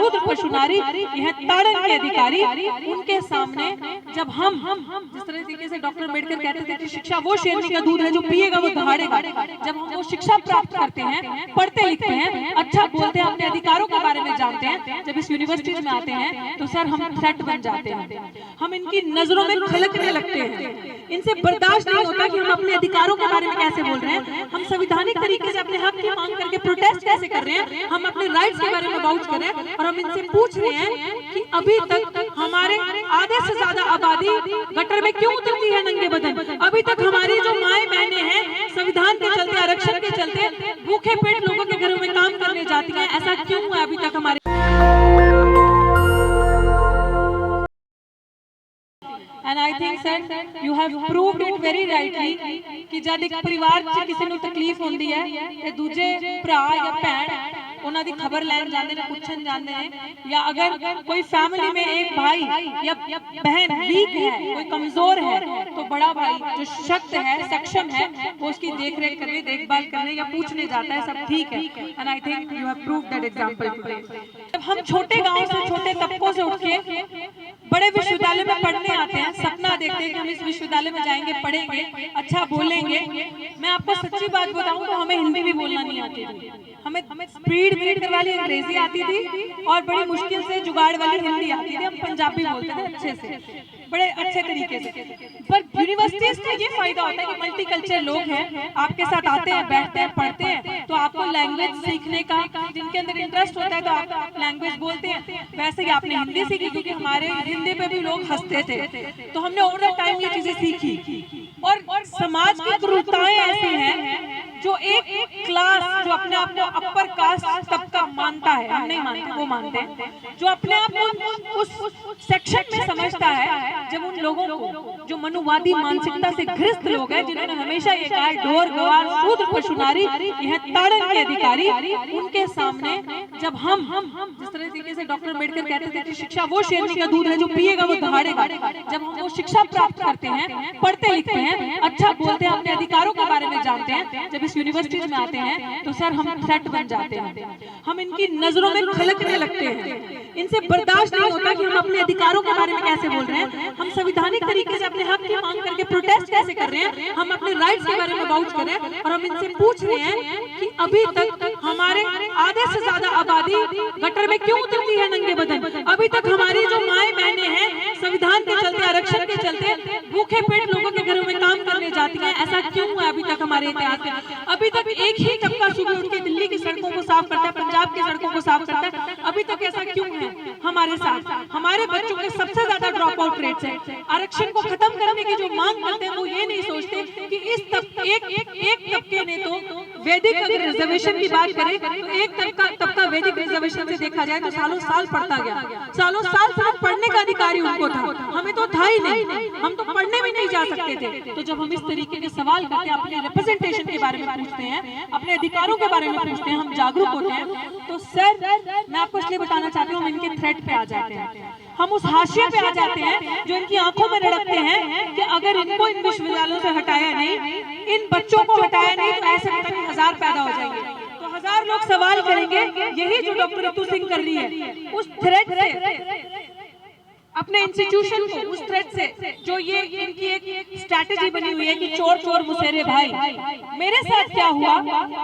शूद्र पशु नारी, यह ताड़न के अधिकारी, उनके सामने जब हम जिस तरीके से डॉक्टर अम्बेडकर कहते थे कि शिक्षा वो शेरनी का दूध है जो पिएगा वो दहाड़ेगा, जब हम वो शिक्षा प्राप्त करते हैं, पढ़ते लिखते हैं, अच्छा बोलते हैं, अपने अधिकारों के बारे में जानते हैं, जब इस यूनिवर्सिटीज में आते हैं तो सर हम थ्रेट बन जाते हैं, हम इनकी नजरों में खलकने लगते हैं। इनसे बर्दाश्त नहीं होता कि हम अपने अधिकारों के बारे में कैसे बोल रहे हैं, हम संवैधानिक तरीके से अपने हक की मांग करके प्रोटेस्ट कैसे कर रहे हैं, हम अपने राइट्स के बारे में बाउच कर रहे हैं, और हम इनसे पूछ रहे हैं कि अभी तक हमारे आधे से ज्यादा आबादी गटर में क्यों उतरती है नंगे बदन, अभी तक हमारी जो माए बहनें हैं संविधान के चलते, आरक्षण के चलते भूखे पेट लोगों के घरों में काम करने जाती हैं, ऐसा क्यों है अभी तक हमारे। And I think sir, you have proved it very rightly कि जब एक परिवार च किसी ਨੂੰ तकलीफ होती है ते दूजे भरा या भैन उन्हां दी खबर लैन जाते हैं, पूछन जाते हैं, या अगर कोई फैमिली में एक भाई या बहन वीक है, कोई कमजोर है, तो बड़ा भाई जो शक्त है, सक्षम है, वो उसकी देख रेख करने, देखभाल करने या पूछने जाता है, सब ठीक है। And I think you have proved that example today. जब हम छोटे गांव से, छोटे तबकों से उठ के बड़े विश्वविद्यालय में पढ़ने आते हैं, सपना देखते हैं कि हम इस विश्वविद्यालय में जाएंगे, पढ़ेंगे, अच्छा बोलेंगे। मैं आपको सच्ची बात बताऊं तो हमें हिंदी भी बोलना नहीं आती थी, हमें स्पीड वाली अंग्रेजी आती थी और बड़ी मुश्किल से जुगाड़ वाली हिंदी आती थी। हम पंजाबी बोलते थे अच्छे से, बड़े अच्छे तरीके से। पर यूनिवर्सिटीज का ये फायदा होता है कि मल्टीकल्चरल लोग हैं, आपके साथ आते हैं, बैठते हैं, पढ़ते हैं, तो आपको लैंग्वेज सीखने का, जिनके अंदर इंटरेस्ट होता है तो आप लैंग्वेज बोलते हैं। वैसे ही आपने हिंदी सीखी, क्योंकि हमारे हिंदी पे भी लोग हंसते थे, तो हमने ओवर द टाइम ये चीजें सीखी। और समाज की क्रूरताएं ऐसी हैं जो एक क्लास जो अपने आप को अपर कास्ट तबका मानता है, हम नहीं मानते, वो मानते हैं, जो अपने आप को उस सेक्शन में समझता है, जब उन लोगों को जो मनुवादी मानसिकता से ग्रस्त लोग हैं, जिन्होंने हमेशा ये कहा ढोर गवार शूद्र पशु नारी, यह ताड़न के अधिकारी, उनके सामने जब हम जिस तरीके से डॉक्टर अम्बेडकर कहते थे कि शिक्षा वो शेरनी का दूध है जो पिएगा वो दहाड़ेगा, जब हम वो शिक्षा प्राप्त करते हैं, पढ़ते लिखते हैं, अच्छा बोलते हैं, अपने अधिकारों के बारे में जानते हैं, जब इस यूनिवर्सिटीज में आते हैं तो सर हम थ्रेट बन जाते हैं, हम इनकी नजरों में खलकने लगते हैं। इनसे बर्दाश्त नहीं होता कि हम अपने अधिकारों के बारे में कैसे बोल रहे हैं, हम संवैधानिक तरीके से अपने हक की मांग करके प्रोटेस्ट कैसे कर रहे हैं, हम अपने राइट्स के बारे में बाउच कर रहे हैं, और हम इनसे पूछ रहे हैं कि अभी तक हमारे आधे से ज्यादा आबादी गटर में क्यों उतरती है नंगे बदन, अभी तक हमारी जो माए बहनें हैं संविधान के चलते, आरक्षण के चलते भूखे पेट लोगों के घरों में काम करने जाती हैं, ऐसा क्यों है अभी तक हमारे इतिहास में। अभी तक एक ही तबका सुबह उठ के दिल्ली की सड़कों को साफ करता है, पंजाब की सड़कों को साफ करता है, अभी तक ऐसा क्यों है हमारे साथ। हमारे बच्चों के सबसे ज्यादा ड्रॉप आउट रेट्स है। आरक्षण को खत्म करने की जो मांग करते हैं वो ये नहीं सोचते कि इस एक तबके ने तो वैदिक, अगर रिजर्वेशन की बात करें तो एक तबका वैदिक रिजर्वेशन से देखा जाए तो सालों साल पढ़ता गया, सालों साल सिर्फ पढ़ने का अधिकारी उनको था, हमें तो था ही नहीं, हम तो पढ़ने में नहीं जा सकते थे। तो जब हम इस तरीके के सवाल करके अपने रिप्रेजेंटेशन के बारे में पूछते हैं, अपने अधिकारों के बारे में पूछते हैं, हम जागरूक होते हैं, तो सर मैं आपको इसलिए बताना चाहती हूँ, हम इनके थ्रेट पे आ जाते हैं, हम उस हाशिए पे आ जाते हैं जो इनकी आंखों में रड़कते हैं कि अगर इनको इन विश्वविद्यालयों से हटाया नहीं, इन बच्चों को हटाया नहीं, तो ऐसे पता नहीं 1000 पैदा हो जाएंगे, तो 1000 लोग सवाल करेंगे। यही जो डॉक्टर रितु सिंह कर रही है, उस थ्रेट से अपने इंस्टीट्यूशन को, उस थ्रेट से जो ये इनकी एक स्ट्रैटेजी बनी हुई है कि चोर चोर मुसेरे भाई। मेरे साथ क्या हुआ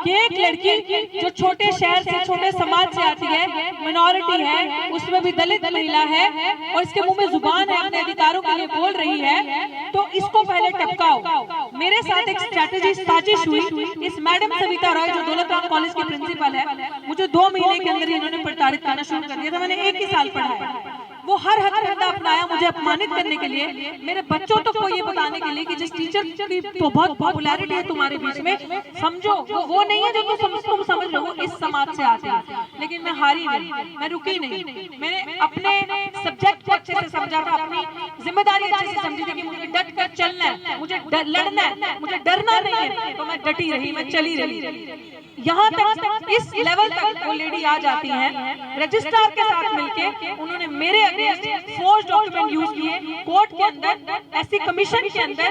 कि एक लड़की जो छोटे शहर से, छोटे समाज से आती है, मिनॉरिटी है, उसमें भी दलित महिला है, और इसके मुंह में जुबान है, अपने अधिकारों के लिए बोल रही है, तो इसको पहले टपकाओ। मेरे साथ एक स्ट्रैटेजी साजिश हुई। इस मैडम सविता रॉय जो दौलत राम कॉलेज की प्रिंसिपल है, मुझे 2 महीने के अंदर इन्होंने प्रताड़ित करना शुरू कर दिया था। मैंने 1 ही साल पढ़ाया, वो हर हथकंडा अपनाया मुझे अपमानित करने के लिए, मेरे बच्चों तक को ये बताने के लिए कि जिस टीचर की तो बहुत पॉपुलैरिटी है तुम्हारे बीच में, समझो वो नहीं है जो तुम समझ रहे हो, इस समाज से आते हैं। लेकिन मैं हारी नहीं, मैं रुकी नहीं, मैंने अपने सब्जेक्ट को अच्छे से समझा था, अपनी जिम्मेदारी अच्छे से समझी थी कि मुझे डट कर चलना है, मुझे लड़ना है, मुझे डरना नहीं है, तो मैं डटी रही, मैं चली रही। यहाँ तक इस लेवल तक वो लेडी आ जाती है, रजिस्ट्रार के साथ मिलके उन्होंने मेरे अगेंस्ट फोर्ज डॉक्यूमेंट यूज किए कोर्ट के अंदर, एससी कमीशन के अंदर।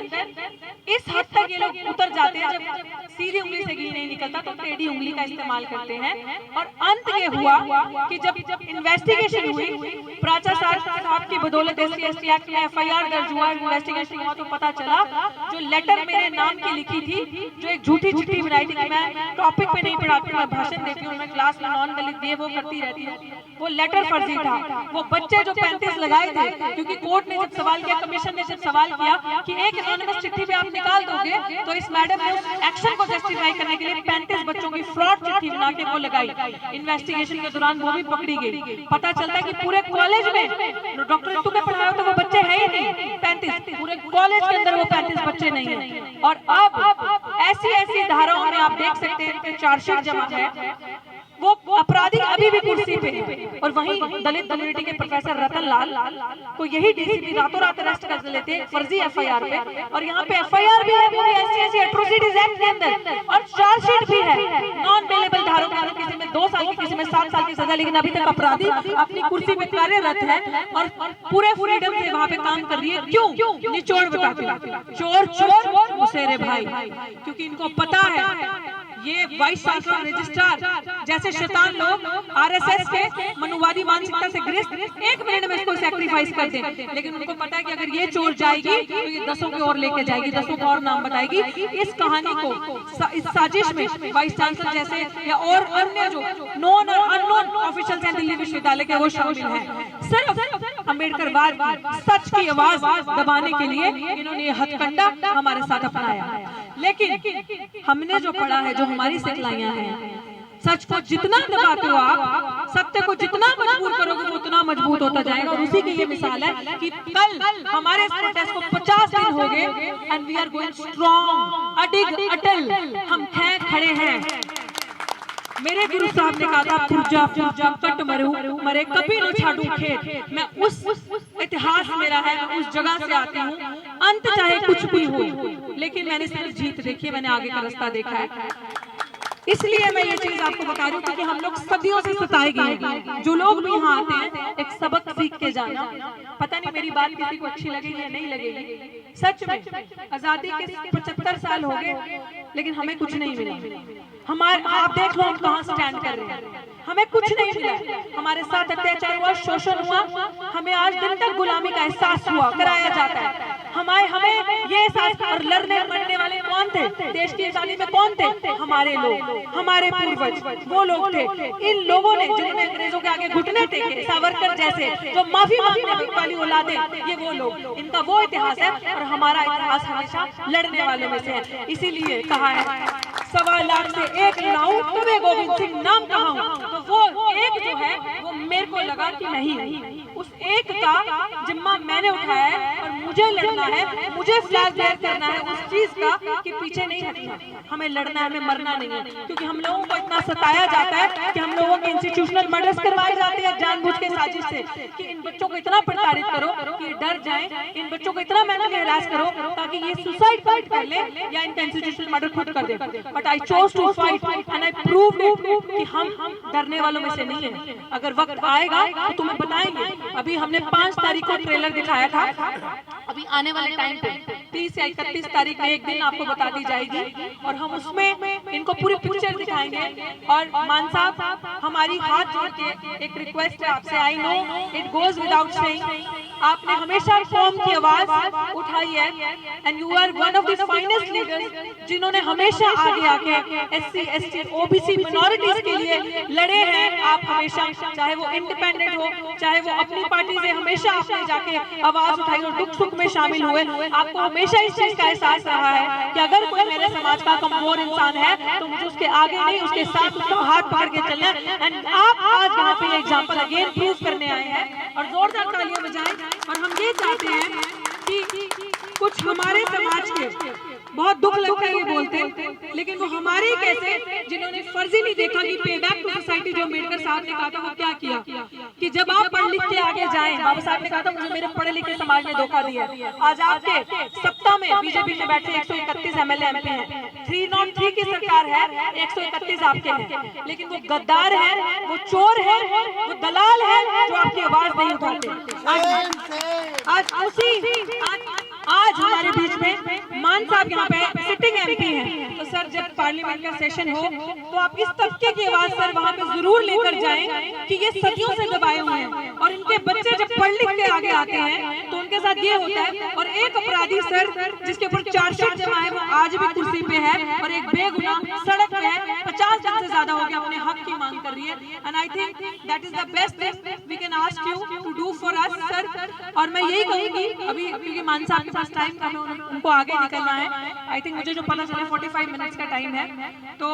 इस हद तक ये लोग उतर जाते हैं, जब सीधी उंगली से घी नहीं निकलता तो टेढ़ी उंगली का इस्तेमाल करते हैं। और अंत ये हुआ कि जब इन्वेस्टिगेशन हुई, प्राचा साहब की बदौलत SC/ST एक्ट में FIR दर्ज हुआ, इन्वेस्टिगेशन हुआ तो पता चला जो लेटर मेरे नाम की लिखी थी, जो एक झूठी चिट्ठी बनाई थी कि मैं टॉपिक पे नहीं पढ़ाती, मैं भाषण देती हूँ, मैं क्लास में नॉन दलित दिए वो करती रहती हूँ, वो लेटर फर्जी था। वो बच्चे जो 35 लगाए थे, क्योंकि कोर्ट ने जब सवाल किया, कमीशन ने जब सवाल किया कि एक एनोनिमस चिट्ठी पे आप निकाल दोगे, तो इस मैडम ने उस एक्शन को जस्टिफाई करने के लिए 35 बच्चों की फ्रॉड चिट्ठी बना के वो लगाई। इन्वेस्टिगेशन के दौरान वो भी पकड़ी गई। पता चलता है कि पूरे कॉलेज में डॉक्टर रितु के पढ़ाए तो वो बच्चे है ही नहीं 35, पूरे कॉलेज के अंदर वो 35 बच्चे नहीं है। और अब ऐसी धाराओं में आप देख सकते हैं चार्जशीट जमा है, वो अपराधी अभी भी कुर्सी पे है। और वहीं दलित कम्युनिटी के प्रोफेसर रतन लाल को यही डीसीपी रातों रात अरेस्ट कर लेते हैं फर्जी FIR पे, और यहाँ पे FIR भी है, वो भी SC/ST एट्रोसिटीज एक्ट के अंदर, और चार्जशीट भी है नॉन बेलेबल धारों के अंदर, किसी में 2 साल की, किसी में 7 साल की सजा, लेकिन अभी तक अपराधी अपनी कुर्सी पे कार्यरत है और पूरे फ्रीडम से वहाँ पे काम कर रही है। क्यों? निचोड़ बताते हैं, चोर चोर मुसेरे भाई, क्योंकि इनको पता है ये वाइस चांसलर रजिस्ट्रार जैसे शैतान लोग RSS के मनुवादी मानसिकता से ग्रस्त 1 मिनट में इसको सैक्रिफाइस कर दें, लेकिन उनको पता है कि अगर ये चोर जाएगी तो ये 10 की ओर लेके जाएगी, 10 का और नाम बताएगी। इस कहानी को, इस साजिश में वाइस चांसलर जैसे या और अन्य जो नॉन और अननोन ऑफिशियल्स हैं दिल्ली विश्वविद्यालय के, वो शामिल हैं। सिर्फ अम्बेडकरवाद सच की आवाज दबाने के लिए इन्होंने ये हथकंडा हमारे साथ अपनाया। लेकिन हमने जो पढ़ा है, जो हमारी सिखलाइयां हैं, सच को जितना दबाते हो आप, सत्य को जितना मजबूर करोगे वो उतना मजबूत होता जाएगा। और उसी की ये मिसाल है कि कल हमारे इस प्रोटेस्ट को 50 दिन हो गए and we are going strong, अडिग अटल, हम खड़े हैं। मेरे गुरु साहब ने कहा था, पुरजा कट मरे कभी न छाड़ू खेत। मैं उस इतिहास मेरा है, मैं उस जगह से आती हूँ, अंत चाहे कुछ भी हो, लेकिन मैंने सिर्फ जीत देखी है, मैंने आगे का रास्ता देखा है। इसलिए मैं ये चीज आपको बता रही हूँ क्योंकि हम लोग सदियों से सताए गए। जो लोग भी यहाँ आते हैं एक सबक सीख के जाना। पता नहीं मेरी बात किसी को अच्छी लगेगी या नहीं लगेगी, सच में आजादी के 75 साल हो गए लेकिन हमें कुछ नहीं मिला। हमारे आप देख लो हम कहाँ स्टैंड कर रहे हैं, हमें कुछ नहीं मिला। हमारे साथ अत्याचार हुआ, शोषण हुआ, हमें आज दिन तक गुलामी का एहसास हुआ, कराया जाता है। हमें ये एहसास, और लड़ने मरने वाले कौन थे देश की आजादी में? कौन थे? हमारे लोग, हमारे पूर्वज, वो लोग थे। इन लोगों ने जिन्होंने अंग्रेजों के आगे घुटने टेके, सावरकर जैसे, जो माफी मांगने वाली औलादें, ये वो लोग, इनका वो इतिहास है। और हमारा इतिहास हमेशा लड़ने वालों में से है। इसीलिए कहा है 1.25 लाख से 1 लड़ाऊं तबे गोविंद सिंह नाम कहाऊं। तो वो एक जो है वो मेरे को लगा कि नहीं, उस एक का जिम्मा मैंने उठाया है और मुझे लड़ना है, मुझे फ्लैग बेयर करना है उस चीज का कि पीछे नहीं हटना, हमें लड़ना है, हमें मरना नहीं है। क्योंकि हम लोगों को इतना सताया जाता है कि हम लोगों के इंस्टीट्यूशनल मर्डर्स करवाए जाते हैं जानबूझ के साजिश से, कि इन बच्चों को इतना प्रताड़ित करो कि डर जाएं, इन बच्चों को इतना मेंटली हैरास करो ताकि ये सुसाइड कमिट कर ले या इनका इंस्टीट्यूशनल मर्डर खुद कर दे। But I chose to fight and I proved it कि हम डरने वालों में से नहीं है। अगर वक्त आएगा तो तुम्हें बताएंगे। अभी हमने 5 तारीख को ट्रेलर दिखाया था, अभी आने वाले टाइम पे 30 या 31 तारीख में एक दिन आपको बता दी जाएगी और हम उसमें इनको पूरी पिक्चर दिखाएंगे। और मान साहब, हमारी हाथ जोड़ के एक रिक्वेस्ट है आपसे, I know it goes without saying, आपने हमेशा कौम की आवाज उठाई है and you are one of the finest leaders जिन्होंने हमेशा आगे आके SC ST OBC मिनॉरिटीज के लिए लड़े हैं। आप हमेशा, चाहे वो इंडिपेंडेंट हो, चाहे वो अपनी पार्टी से, हमेशा आपने जाके आवाज उठाई और दुख सुख में शामिल हुए। आपको हमेशा इस चीज का एहसास रहा है कि अगर कोई मेरे समाज का कमजोर इंसान है तो मुझे उसके आगे नहीं, उसके साथ उसका हाथ पकड़ के चलना है। एंड आप आज यहाँ पे एग्जाम्पल अगेन प्रूव करने आए हैं और जोरदार तालियां बजाएं। और हम ये चाहते हैं कि कुछ हमारे समाज के, बहुत दुख लगता है ये बोलते, लेकिन वो हमारे कैसे जिन्होंने फर्जी नहीं देखा कि पे बैक टू सोसाइटी, जो अम्बेडकर साहब ने कहा था, वो क्या किया कि जब आप पढ़ लिख के आगे जाएं, बाबा साहब ने कहा था मुझे मेरे पढ़े लिखे समाज ने धोखा दिया। आज आपके सत्ता में बीजेपी में बैठे 131 MLA MP हैं, 303 की सरकार है, 131 आपके हैं, लेकिन वो गद्दार है, वो चोर है, वो दलाल है जो आपकी आवाज नहीं उठाते। आज हमारे बीच में मान साहब यहाँ पे सिटिंग एमपी हैं, तो सर जब पार्लियामेंट का सेशन हो तो आप इस तबके की आवाज सर वहाँ पे जरूर लेकर जाएं कि ये सदियों से दबाए हुए हैं और इनके बच्चे जब पढ़ लिख के आगे आते हैं तो उनके साथ ये होता है। और एक अपराधी सर जिसके ऊपर चार्जशीट जमा है वो आज भी कुर्सी पे है और एक बेगुनाह सड़क पे है, 50 दिन से ज्यादा हो गया, अपने हक की मांग कर रही है। And I think that is the best thing we can ask you to do for us sir. और मैं यही कहूंगी अभी क्योंकि मान साहब के पास टाइम कम है, उनको आगे निकलना है। आई थिंक मुझे जो पता चले 45 मिनट्स का टाइम है, तो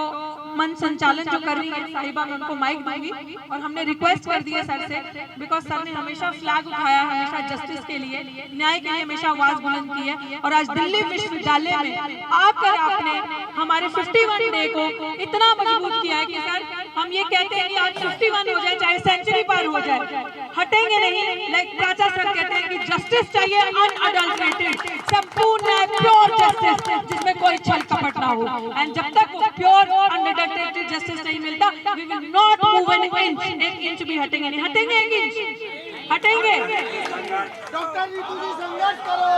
मंच संचालन जो कर रही है साहिबा, मैं उनको माइक दूंगी और हमने रिक्वेस्ट कर दी है सर से, बिकॉज सर ने हमेशा फ्लैग उठाया, हमेशा जस्टिस के लिए, न्याय के लिए हमेशा आवाज बुलंद की है। और आज दिल्ली विश्वविद्यालय में आकर आपने हमारे 51 डे को इतना मजबूत किया है कि सर हम ये कहते हैं कि आज 51 हो जाए चाहे सेंचुरी पार हो जाए, हटेंगे नहीं। लाइक प्राचा सर कहते हैं कि जस्टिस चाहिए अनअडल्टरेटेड, संपूर्ण प्योर जस्टिस जिसमें कोई छल कपट ना हो। एंड जब तक वो प्योर अनअडल्टरेटेड जस्टिस नहीं मिलता, we will not move an inch, एक इंच भी हटेंगे नहीं, हटेंगे एक इंच, हटेंगे। डॉक्टर नीतू जी संघर्ष करो,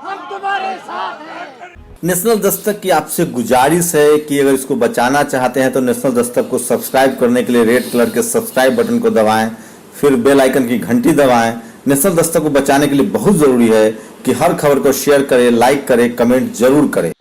हम तुम्हारे साथ हैं। नेशनल दस्तक की आपसे गुजारिश है कि अगर इसको बचाना चाहते हैं तो नेशनल दस्तक को सब्सक्राइब करने के लिए रेड कलर के सब्सक्राइब बटन को दबाएं, फिर बेल आइकन की घंटी दबाएं। नेशनल दस्तक को बचाने के लिए बहुत जरूरी है कि हर खबर को शेयर करें, लाइक करें, कमेंट जरूर करें।